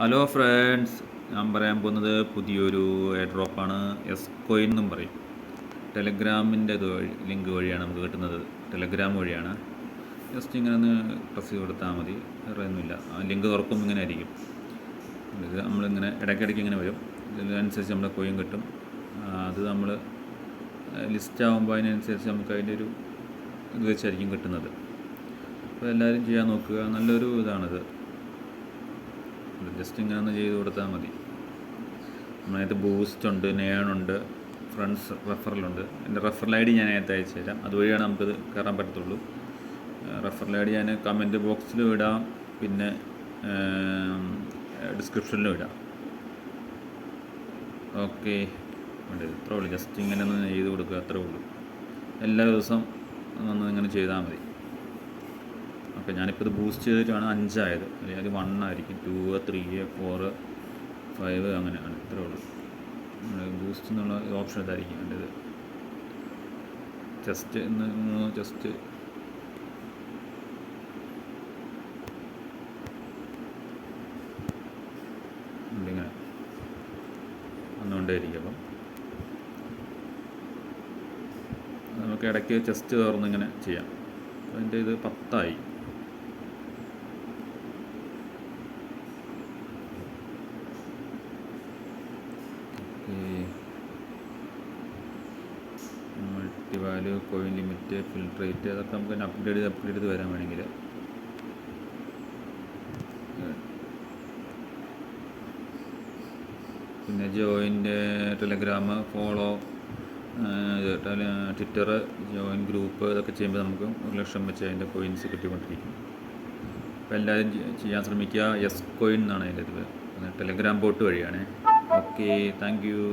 Hello friends, ഞാൻ പറയാൻ പോകുന്നത് പുതിയൊരു എയർ ഡ്രോപ്പാണ്. എസ് കോയിൻ എന്നും പറയും. ടെലഗ്രാമിൻ്റെ ലിങ്ക് വഴിയാണ് നമുക്ക് കിട്ടുന്നത്. ടെലഗ്രാം വഴിയാണ്. ജസ്റ്റ് ഇങ്ങനെ ഒന്ന് പ്രസ് ചെയ്ത് കൊടുത്താൽ മതി, വേറെ ഒന്നുമില്ല. ആ ലിങ്ക് തുറക്കുമ്പോൾ ഇങ്ങനെ ആയിരിക്കും. ഇത് നമ്മളിങ്ങനെ ഇടയ്ക്കിടയ്ക്ക് ഇങ്ങനെ വരും. ഇതിനനുസരിച്ച് നമ്മുടെ കോയിൻ കിട്ടും. അത് നമ്മൾ ലിസ്റ്റ് ആകുമ്പോൾ അതിനനുസരിച്ച് നമുക്ക് അതിൻ്റെ ഒരു ഇത് വെച്ചായിരിക്കും കിട്ടുന്നത്. അപ്പോൾ എല്ലാവരും ചെയ്യാൻ നോക്കുക. നല്ലൊരു ഇതാണിത്. ജസ്റ്റ് ഇങ്ങനെ ഒന്ന് ചെയ്ത് കൊടുത്താൽ മതി. നമ്മളതിനകത്ത് ബൂസ്റ്റ് ഉണ്ട്, നേണുണ്ട്, ഫ്രണ്ട്സ് റെഫറലുണ്ട്. എൻ്റെ റെഫറൽ ഐ ഡി ഞാൻ അതിനകത്ത് അയച്ചു തരാം. അതുവഴിയാണ് നമുക്കിത് കയറാൻ പറ്റത്തുള്ളൂ. റെഫറൽ ഐ ഡി ഞാൻ കമൻറ്റ് ബോക്സിലും ഇടാം, പിന്നെ ഡിസ്ക്രിപ്ഷനിലും ഇടാം. ഓക്കെ, ഇത്രേ ഉള്ളൂ. ജസ്റ്റ് ഇങ്ങനെ ഒന്ന് ചെയ്ത് കൊടുക്കുക, അത്രേ ഉള്ളൂ. എല്ലാ ദിവസവും ഒന്ന് ഇങ്ങനെ ചെയ്താൽ മതി. ഓക്കെ, ഞാനിപ്പോൾ ഇത് ബൂസ്റ്റ് ചെയ്തിട്ടാണ് 5 ആയത്. അല്ലെങ്കിൽ അത് 1 ആയിരിക്കും, 2, 3, 4, 5 അങ്ങനെയാണ്. ഇത്രേ ഉള്ളൂ. ബൂസ്റ്റ് എന്നുള്ള ഓപ്ഷൻ ഇതായിരിക്കും വേണ്ടത്. ജസ്റ്റ് ഇങ്ങനെ വന്നുകൊണ്ടേയിരിക്കും. അപ്പം നമുക്ക് ഇടയ്ക്ക് ചെസ്റ്റ് തുറന്നിങ്ങനെ ചെയ്യാം. അതിൻ്റെ ഇത് 10 ആയി. Multi value, coin limit, filter rate, അതൊക്കെ നമുക്ക് തന്നെ അപ്ഗ്രേഡ് ചെയ്ത് വരാൻ വേണമെങ്കിൽ. പിന്നെ ജോയിൻ്റെ Telegram, follow, Twitter, join group, ഇതൊക്കെ ചെയ്യുമ്പോൾ നമുക്ക് 1,00,000 വെച്ച് അതിൻ്റെ കോയിൻസ് കിട്ടിക്കൊണ്ടിരിക്കും. അപ്പോൾ എല്ലാവരും ചെയ്യാൻ ശ്രമിക്കുക. എസ് കോയിൻ എന്നാണ് അതിൻ്റെ ഇത്. ടെലഗ്രാം ബോട്ട് വഴിയാണ്. Okay, thank you.